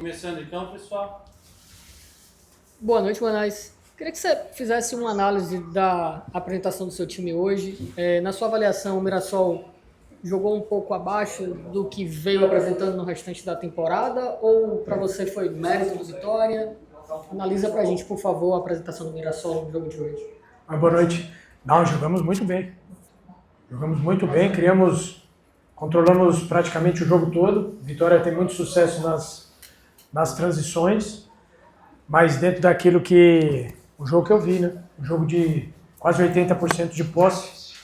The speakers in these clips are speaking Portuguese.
Começando então, pessoal. Boa noite, Manais. Queria que você fizesse uma análise da apresentação do seu time hoje. Na sua avaliação, o Mirassol jogou um pouco abaixo do que veio apresentando no restante da temporada ou para você foi mérito do Vitória? Analisa para a gente, por favor, a apresentação do Mirassol no jogo de hoje. Boa noite. Não, jogamos muito bem. Jogamos muito bem, controlamos praticamente o jogo todo. Vitória tem muito sucesso nas transições, mas dentro daquilo que o jogo que eu vi, né? Um jogo de quase 80% de posse,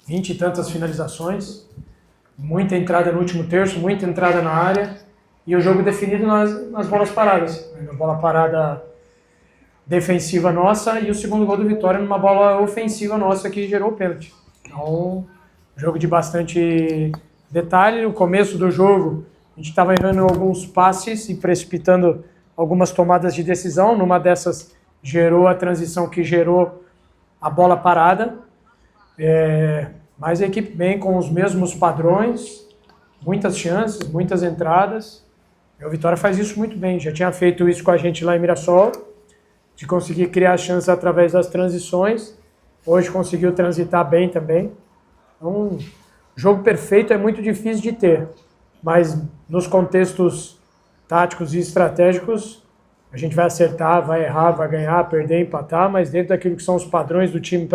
20 e tantas finalizações, muita entrada no último terço, muita entrada na área e o jogo definido nas bolas paradas. Na bola parada defensiva nossa e o segundo gol do Vitória numa bola ofensiva nossa que gerou o pênalti. Então, jogo de bastante detalhe. No começo do jogo, a gente estava errando alguns passes e precipitando algumas tomadas de decisão. Numa dessas, gerou a transição que gerou a bola parada. Mas a equipe bem com os mesmos padrões, muitas chances, muitas entradas. E o Vitória faz isso muito bem. Já tinha feito isso com a gente lá em Mirassol, de conseguir criar chances através das transições. Hoje conseguiu transitar bem também. Então, jogo perfeito é muito difícil de ter, mas nos contextos táticos e estratégicos, a gente vai acertar, vai errar, vai ganhar, perder, empatar, mas dentro daquilo que são os padrões do time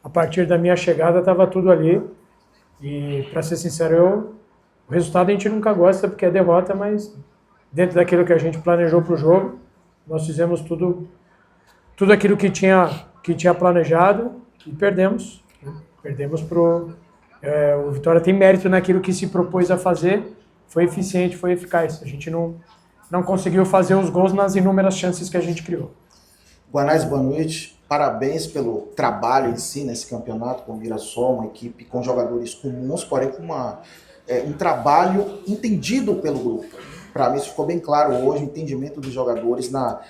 a partir da minha chegada, estava tudo ali. E, para ser sincero, o resultado a gente nunca gosta porque é derrota, mas dentro daquilo que a gente planejou para o jogo, nós fizemos tudo aquilo que tinha planejado e perdemos. Perdemos o Vitória tem mérito naquilo que se propôs a fazer, foi eficiente, foi eficaz. A gente não conseguiu fazer os gols nas inúmeras chances que a gente criou. Guanais, boa noite. Parabéns pelo trabalho em si nesse campeonato com o Mirassol, uma equipe com jogadores comuns, porém com um trabalho entendido pelo grupo. Para mim isso ficou bem claro hoje, o entendimento dos jogadores na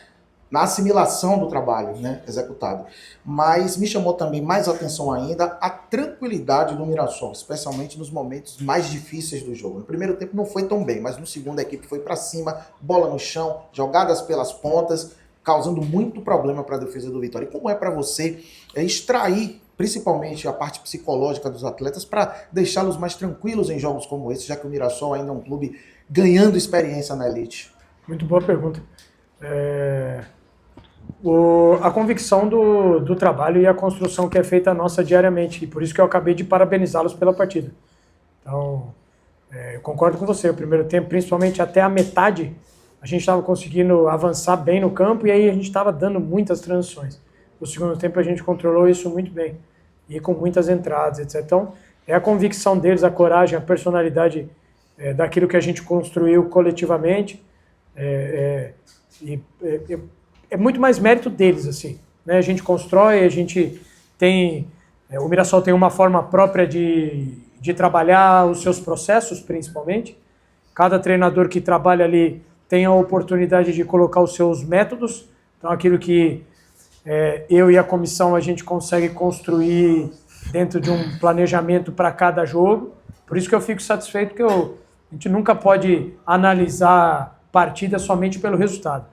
assimilação do trabalho, né, executado. Mas me chamou também mais atenção ainda a tranquilidade do Mirassol, especialmente nos momentos mais difíceis do jogo. No primeiro tempo não foi tão bem, mas no segundo a equipe foi para cima, bola no chão, jogadas pelas pontas, causando muito problema para a defesa do Vitória. E como é para você extrair principalmente a parte psicológica dos atletas para deixá-los mais tranquilos em jogos como esse, já que o Mirassol ainda é um clube ganhando experiência na elite? Muito boa pergunta. A convicção do trabalho e a construção que é feita nossa diariamente, e por isso que eu acabei de parabenizá-los pela partida. Então, eu concordo com você, o primeiro tempo, principalmente até a metade, a gente estava conseguindo avançar bem no campo e aí a gente estava dando muitas transições. No segundo tempo a gente controlou isso muito bem, e com muitas entradas, etc. Então, é a convicção deles, a coragem, a personalidade daquilo que a gente construiu coletivamente, é muito mais mérito deles, assim, né? A gente constrói, a gente tem... o Mirassol tem uma forma própria de trabalhar os seus processos, principalmente. Cada treinador que trabalha ali tem a oportunidade de colocar os seus métodos. Então, aquilo que eu e a comissão a gente consegue construir dentro de um planejamento para cada jogo. Por isso que eu fico satisfeito que a gente nunca pode analisar partida somente pelo resultado.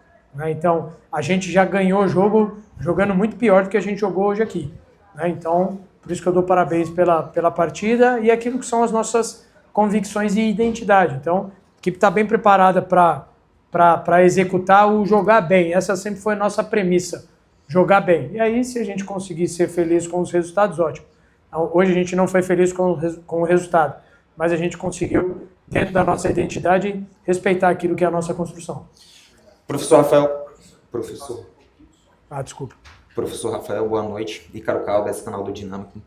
Então, a gente já ganhou o jogo jogando muito pior do que a gente jogou hoje aqui. Então, por isso que eu dou parabéns pela partida e aquilo que são as nossas convicções e identidade. Então, a equipe está bem preparada para executar o jogar bem. Essa sempre foi a nossa premissa, jogar bem. E aí, se a gente conseguir ser feliz com os resultados, ótimo. Então, hoje a gente não foi feliz com o resultado, mas a gente conseguiu, dentro da nossa identidade, respeitar aquilo que é a nossa construção. Professor Rafael. Desculpa. Professor Rafael, boa noite. Ícaro Caldas, canal do Dinâmico.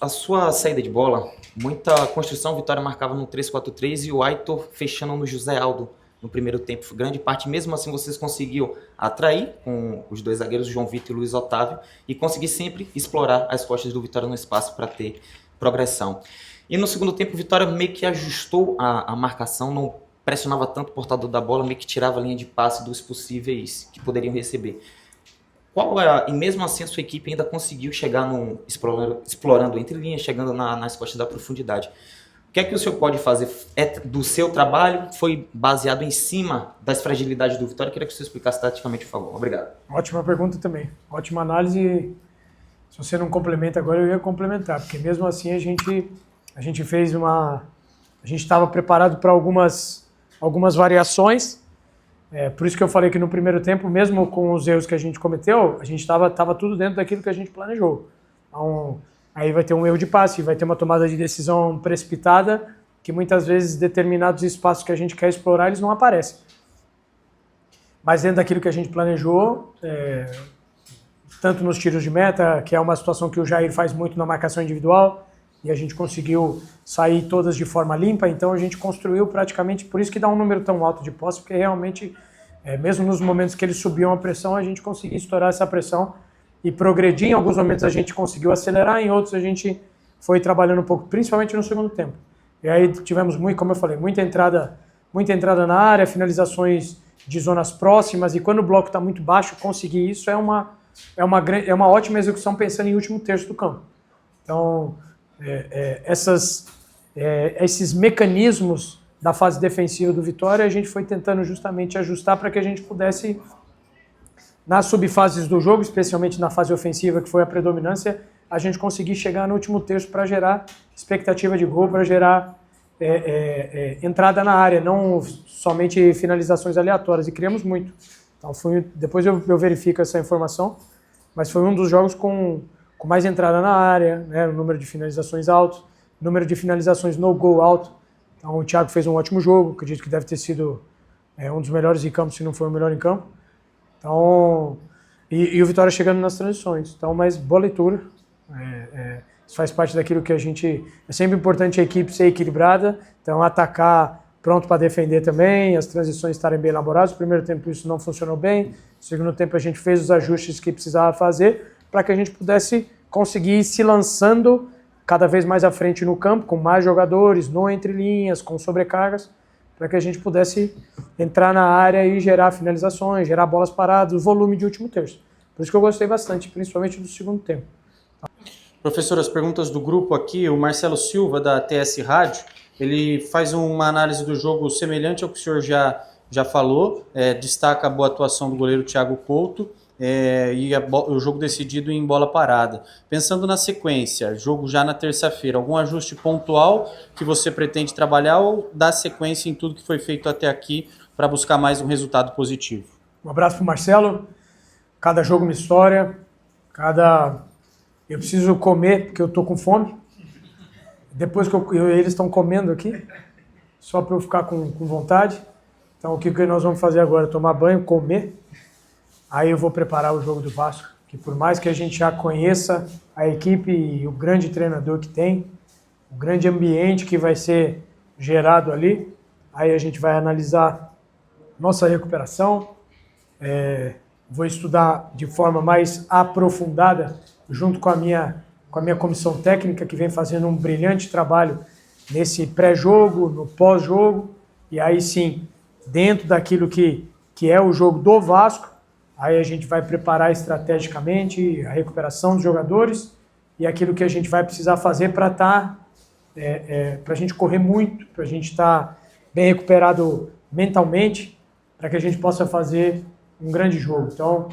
A sua saída de bola, muita construção, Vitória marcava no 3-4-3 e o Aitor fechando no José Aldo no primeiro tempo. Grande parte, mesmo assim, vocês conseguiam atrair com os dois zagueiros, João Vitor e Luiz Otávio, e conseguir sempre explorar as costas do Vitória no espaço para ter progressão. E no segundo tempo, o Vitória meio que ajustou a marcação, não pressionava tanto o portador da bola, meio que tirava a linha de passe dos possíveis que poderiam receber. E mesmo assim a sua equipe ainda conseguiu chegar explorando entre linhas, chegando nas costas da profundidade. O que é que o senhor pode fazer do seu trabalho? Foi baseado em cima das fragilidades do Vitória? Eu queria que você explicasse taticamente, por favor. Obrigado. Ótima pergunta também. Ótima análise. Se você não complementa agora, eu ia complementar, porque mesmo assim a gente fez a gente estava preparado para algumas variações. Por isso que eu falei que no primeiro tempo, mesmo com os erros que a gente cometeu, a gente estava tudo dentro daquilo que a gente planejou. Então, aí vai ter um erro de passe, vai ter uma tomada de decisão precipitada, que muitas vezes determinados espaços que a gente quer explorar, eles não aparecem. Mas dentro daquilo que a gente planejou, tanto nos tiros de meta, que é uma situação que o Jair faz muito na marcação individual, e a gente conseguiu sair todas de forma limpa, então a gente construiu praticamente, por isso que dá um número tão alto de posse, porque realmente, mesmo nos momentos que eles subiam a pressão, a gente conseguia estourar essa pressão e progredir. Em alguns momentos a gente conseguiu acelerar, em outros a gente foi trabalhando um pouco, principalmente no segundo tempo. E aí tivemos, como eu falei, muita entrada na área, finalizações de zonas próximas, e quando o bloco está muito baixo, conseguir isso é uma ótima execução pensando em último terço do campo. Então, esses mecanismos da fase defensiva do Vitória, a gente foi tentando justamente ajustar para que a gente pudesse, nas subfases do jogo, especialmente na fase ofensiva, que foi a predominância, a gente conseguir chegar no último terço para gerar expectativa de gol, para gerar entrada na área, não somente finalizações aleatórias, e criamos muito. Então, depois eu verifico essa informação, mas foi um dos jogos com mais entrada na área, né, o número de finalizações alto, número de finalizações no gol alto. Então o Thiago fez um ótimo jogo, acredito que deve ter sido um dos melhores em campo, se não for o melhor em campo. Então, e o Vitória chegando nas transições. Então, mas boa leitura. Isso faz parte daquilo que a gente... É sempre importante a equipe ser equilibrada, então atacar pronto para defender também, as transições estarem bem elaboradas. No primeiro tempo isso não funcionou bem, no segundo tempo a gente fez os ajustes que precisava fazer, para que a gente pudesse conseguir ir se lançando cada vez mais à frente no campo, com mais jogadores, no entre linhas, com sobrecargas, para que a gente pudesse entrar na área e gerar finalizações, gerar bolas paradas, o volume de último terço. Por isso que eu gostei bastante, principalmente do segundo tempo. Professor, as perguntas do grupo aqui, o Marcelo Silva, da TS Rádio, ele faz uma análise do jogo semelhante ao que o senhor já falou, destaca a boa atuação do goleiro Thiago Couto, e o jogo decidido em bola parada. Pensando na sequência, jogo já na terça-feira, algum ajuste pontual que você pretende trabalhar ou dar sequência em tudo que foi feito até aqui para buscar mais um resultado positivo? Um abraço para o Marcelo. Cada jogo uma história, eu preciso comer porque eu estou com fome. Depois que eles estão comendo aqui, só para eu ficar com vontade. Então o que nós vamos fazer agora? Tomar banho, comer. Aí eu vou preparar o jogo do Vasco, que por mais que a gente já conheça a equipe e o grande treinador que tem, o grande ambiente que vai ser gerado ali, aí a gente vai analisar nossa recuperação, vou estudar de forma mais aprofundada, junto com a minha comissão técnica, que vem fazendo um brilhante trabalho nesse pré-jogo, no pós-jogo, e aí sim, dentro daquilo que é o jogo do Vasco, aí a gente vai preparar estrategicamente a recuperação dos jogadores e aquilo que a gente vai precisar fazer para a gente correr muito, para a gente estar bem recuperado mentalmente, para que a gente possa fazer um grande jogo. Então,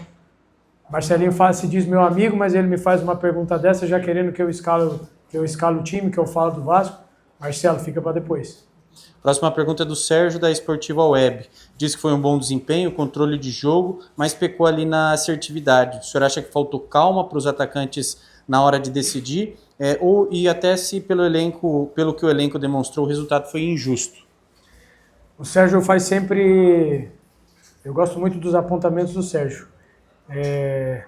Marcelinho se diz meu amigo, mas ele me faz uma pergunta dessa já querendo que eu escalo o time, que eu falo do Vasco. Marcelo, fica para depois. Próxima pergunta é do Sérgio, da Esportiva Web. Diz que foi um bom desempenho, controle de jogo, mas pecou ali na assertividade. O senhor acha que faltou calma para os atacantes na hora de decidir? E até se pelo que o elenco demonstrou, o resultado foi injusto? O Sérgio faz sempre... Eu gosto muito dos apontamentos do Sérgio. E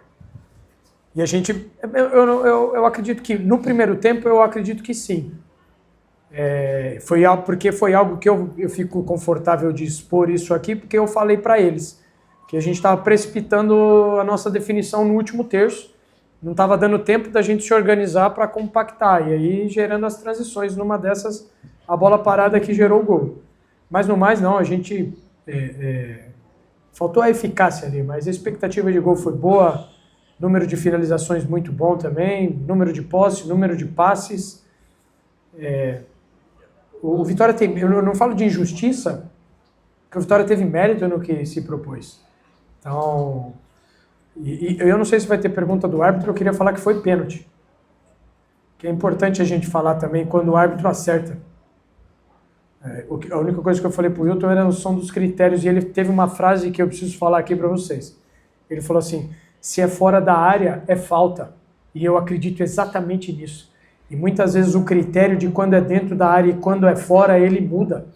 a gente... Eu acredito que, no primeiro tempo, eu acredito que sim. Porque foi algo que eu fico confortável de expor isso aqui, porque eu falei para eles que a gente estava precipitando a nossa definição no último terço, não estava dando tempo da gente se organizar para compactar, e aí gerando as transições, numa dessas a bola parada que gerou o gol. Mas no mais não, a gente faltou a eficácia ali, mas a expectativa de gol foi boa, número de finalizações muito bom também, número de posse, número de passes. O Vitória tem... Eu não falo de injustiça, porque o Vitória teve mérito no que se propôs. Então... E eu não sei se vai ter pergunta do árbitro, eu queria falar que foi pênalti. Que é importante a gente falar também quando o árbitro acerta. A única coisa que eu falei pro Wilton era a noção dos critérios, e ele teve uma frase que eu preciso falar aqui para vocês. Ele falou assim, se é fora da área, é falta. E eu acredito exatamente nisso. E muitas vezes o critério de quando é dentro da área e quando é fora, ele muda.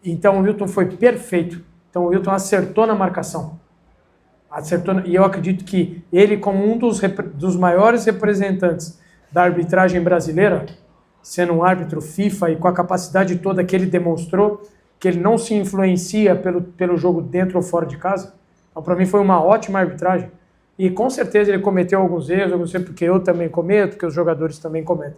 Então o Wilton foi perfeito. Então o Wilton acertou na marcação. E eu acredito que ele, como um dos maiores representantes da arbitragem brasileira, sendo um árbitro FIFA e com a capacidade toda que ele demonstrou, que ele não se influencia pelo jogo dentro ou fora de casa, então para mim foi uma ótima arbitragem. E com certeza ele cometeu alguns erros, eu não sei porque eu também cometo, porque os jogadores também cometem.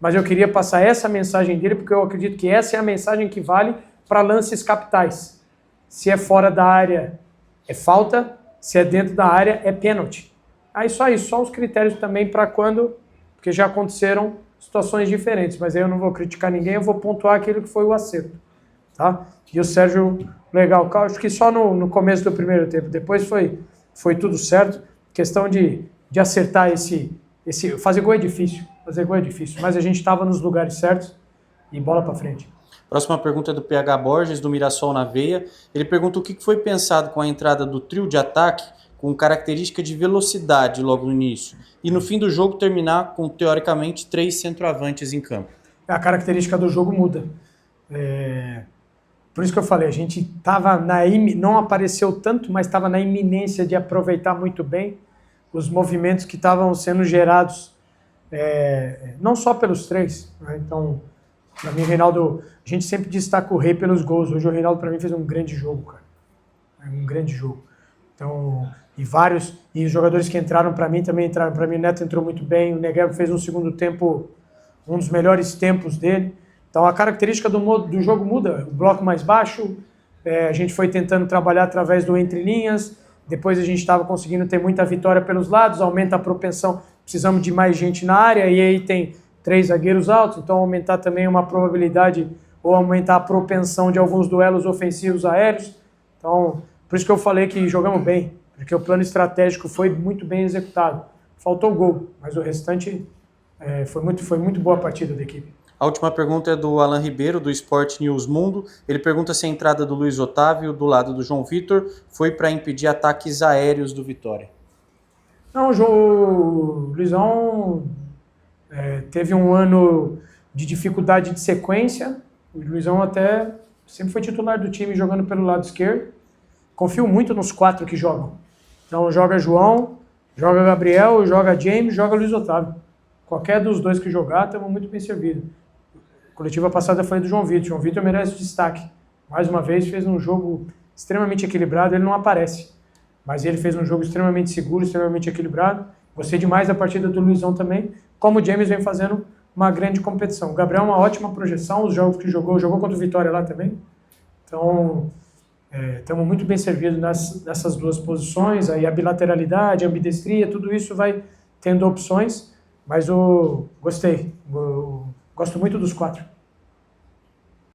Mas eu queria passar essa mensagem dele, porque eu acredito que essa é a mensagem que vale para lances capitais. Se é fora da área, é falta. Se é dentro da área, é pênalti. Aí só os critérios também para quando, porque já aconteceram situações diferentes, mas aí eu não vou criticar ninguém, eu vou pontuar aquilo que foi o acerto. Tá? E o Sérgio, legal, acho que só no começo do primeiro tempo, depois foi tudo certo. Questão de acertar fazer gol é difícil, mas a gente estava nos lugares certos e bola para frente. Próxima pergunta é do PH Borges, do Mirassol na Veia. Ele pergunta o que foi pensado com a entrada do trio de ataque com característica de velocidade logo no início e no fim do jogo terminar com, teoricamente, 3 centroavantes em campo. A característica do jogo muda. Por isso que eu falei, a gente estava não apareceu tanto, mas estava na iminência de aproveitar muito bem os movimentos que estavam sendo gerados, não só pelos 3, né? Então, para mim, o Reinaldo, a gente sempre destaca o Rei pelos gols. Hoje o Reinaldo, para mim, fez um grande jogo, cara. Um grande jogo. Então, e os jogadores que entraram para mim também entraram. Para mim, o Neto entrou muito bem, o Negueba fez um segundo tempo, um dos melhores tempos dele. Então, a característica do jogo muda. O bloco mais baixo, a gente foi tentando trabalhar através do entre linhas, depois a gente estava conseguindo ter muita vitória pelos lados, aumenta a propensão, precisamos de mais gente na área, e aí tem 3 zagueiros altos, então aumentar também uma probabilidade ou aumentar a propensão de alguns duelos ofensivos aéreos. Então, por isso que eu falei que jogamos bem, porque o plano estratégico foi muito bem executado. Faltou gol, mas o restante foi muito boa a partida da equipe. A última pergunta é do Alan Ribeiro, do Sport News Mundo. Ele pergunta se a entrada do Luiz Otávio, do lado do João Vitor, foi para impedir ataques aéreos do Vitória. Não, o Luizão teve um ano de dificuldade de sequência. O Luizão até sempre foi titular do time jogando pelo lado esquerdo. Confio muito nos 4 que jogam. Então joga João, joga Gabriel, joga James, joga Luiz Otávio. Qualquer dos 2 que jogar, estamos muito bem servidos. A coletiva passada foi do João Vitor. João Vitor merece destaque. Mais uma vez fez um jogo extremamente equilibrado, ele não aparece. Mas ele fez um jogo extremamente seguro, extremamente equilibrado. Gostei demais da partida do Luizão também, como o James vem fazendo uma grande competição. O Gabriel é uma ótima projeção, os jogos que jogou contra o Vitória lá também. Então, estamos muito bem servidos nessas 2 posições, aí a bilateralidade, a ambidestria, tudo isso vai tendo opções, mas gostei. Gosto muito dos 4.